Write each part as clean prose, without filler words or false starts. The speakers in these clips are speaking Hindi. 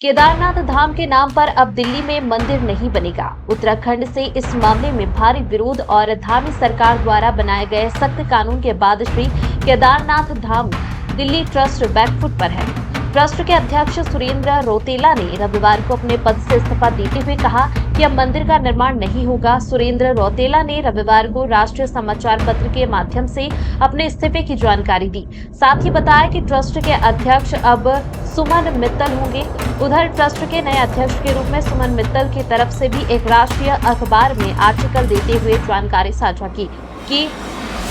केदारनाथ धाम के नाम पर अब दिल्ली में मंदिर नहीं बनेगा। उत्तराखंड से इस मामले में भारी विरोध और धामी सरकार द्वारा बनाए गए सख्त कानून के बाद श्री केदारनाथ धाम दिल्ली ट्रस्ट बैकफुट पर है। ट्रस्ट के अध्यक्ष सुरेंद्र रौतेला ने रविवार को अपने पद से इस्तीफा देते हुए कहा कि अब मंदिर का निर्माण नहीं होगा। सुरेंद्र रौतेला ने रविवार को राष्ट्रीय समाचार पत्र के माध्यम से अपने इस्तीफे की जानकारी दी। साथ ही बताया कि ट्रस्ट के अध्यक्ष अब सुमन मित्तल होंगे। उधर ट्रस्ट के नए अध्यक्ष के रूप में सुमन मित्तल की तरफ से भी एक राष्ट्रीय अखबार में आर्टिकल देते हुए जानकारी साझा की कि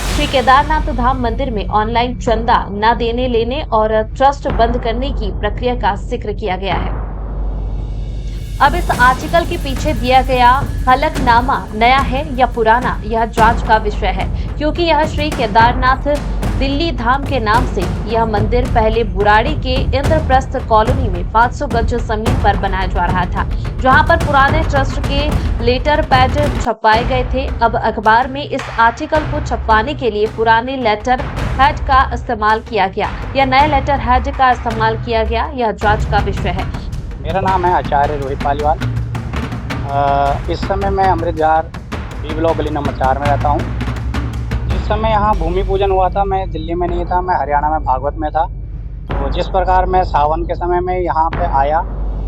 श्री केदारनाथ धाम मंदिर में ऑनलाइन चंदा न देने लेने और ट्रस्ट बंद करने की प्रक्रिया का जिक्र किया गया है। अब इस आर्टिकल के पीछे दिया गया हलफनामा नया है या पुराना, यह जांच का विषय है, क्योंकि यह श्री केदारनाथ दिल्ली धाम के नाम से यह मंदिर पहले बुराड़ी के इंद्रप्रस्थ कॉलोनी में 500 गज जमीन पर बनाया जा रहा था, जहां पर पुराने ट्रस्ट के लेटर पैड छपवाए गए थे। अब अखबार में इस आर्टिकल को छपवाने के लिए पुराने लेटर हेड का इस्तेमाल किया गया या नए लेटर हेड का इस्तेमाल किया गया, यह जांच का विषय है। मेरा नाम है आचार्य रोहित पालीवाल। इस समय मैं अमृत विहार बी ब्लॉक गली नंबर 4 में रहता हूँ। जिस समय यहाँ भूमि पूजन हुआ था, मैं दिल्ली में नहीं था, मैं हरियाणा में भागवत में था। तो जिस प्रकार मैं सावन के समय में यहाँ पे आया,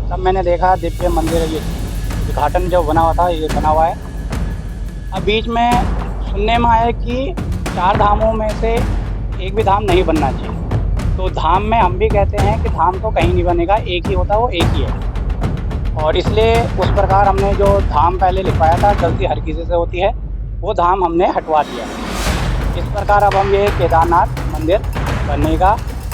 तब मैंने देखा दिव्य मंदिर ये उद्घाटन जो बना हुआ था, ये बना हुआ है। अब बीच में सुनने में आया कि 4 धामों में से एक भी धाम नहीं बनना चाहिए। तो धाम में हम भी कहते हैं कि धाम तो कहीं नहीं बनेगा, एक ही होता है, वो एक ही है। और इसलिए उस प्रकार हमने जो धाम पहले लिखवाया था, गलती हर किसी से होती है, वो धाम हमने हटवा दिया। इस प्रकार अब हम ये केदारनाथ मंदिर बनेगा,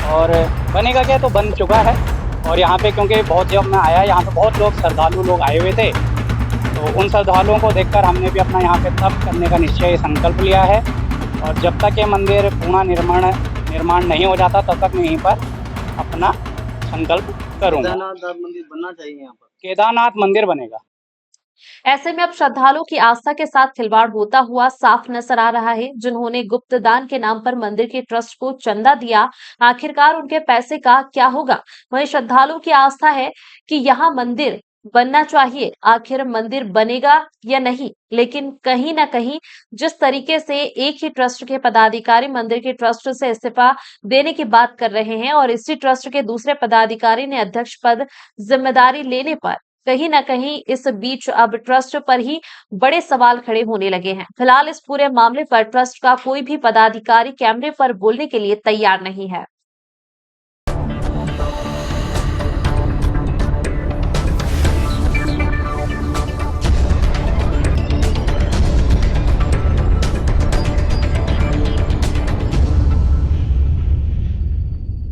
और बनेगा क्या, तो बन चुका है। और यहाँ पे क्योंकि बहुत जब मैं आया, यहाँ पे बहुत लोग श्रद्धालु लोग आए हुए थे, तो उन श्रद्धालुओं को देखकर हमने भी अपना यहाँ पे तप करने का निश्चय संकल्प लिया है। और जब तक ये मंदिर पूर्ण निर्माण नहीं हो जाता, तब तक मैं यहीं पर अपना संकल्प करूँगा। केदारनाथ मंदिर बनना चाहिए, यहाँ पर केदारनाथ मंदिर बनेगा। ऐसे में अब श्रद्धालुओं की आस्था के साथ खिलवाड़ होता हुआ साफ नजर आ रहा है। जिन्होंने गुप्त दान के नाम पर मंदिर के ट्रस्ट को चंदा दिया, आखिरकार उनके पैसे का क्या होगा? वहीं श्रद्धालुओं की आस्था है कि यहाँ मंदिर बनना चाहिए। आखिर मंदिर बनेगा या नहीं? लेकिन कहीं ना कहीं जिस तरीके से एक ही ट्रस्ट के पदाधिकारी मंदिर के ट्रस्ट से इस्तीफा देने की बात कर रहे हैं और इसी ट्रस्ट के दूसरे पदाधिकारी ने अध्यक्ष पद जिम्मेदारी लेने पर कहीं ना कहीं इस बीच अब ट्रस्ट पर ही बड़े सवाल खड़े होने लगे हैं। फिलहाल इस पूरे मामले पर ट्रस्ट का कोई भी पदाधिकारी कैमरे पर बोलने के लिए तैयार नहीं है।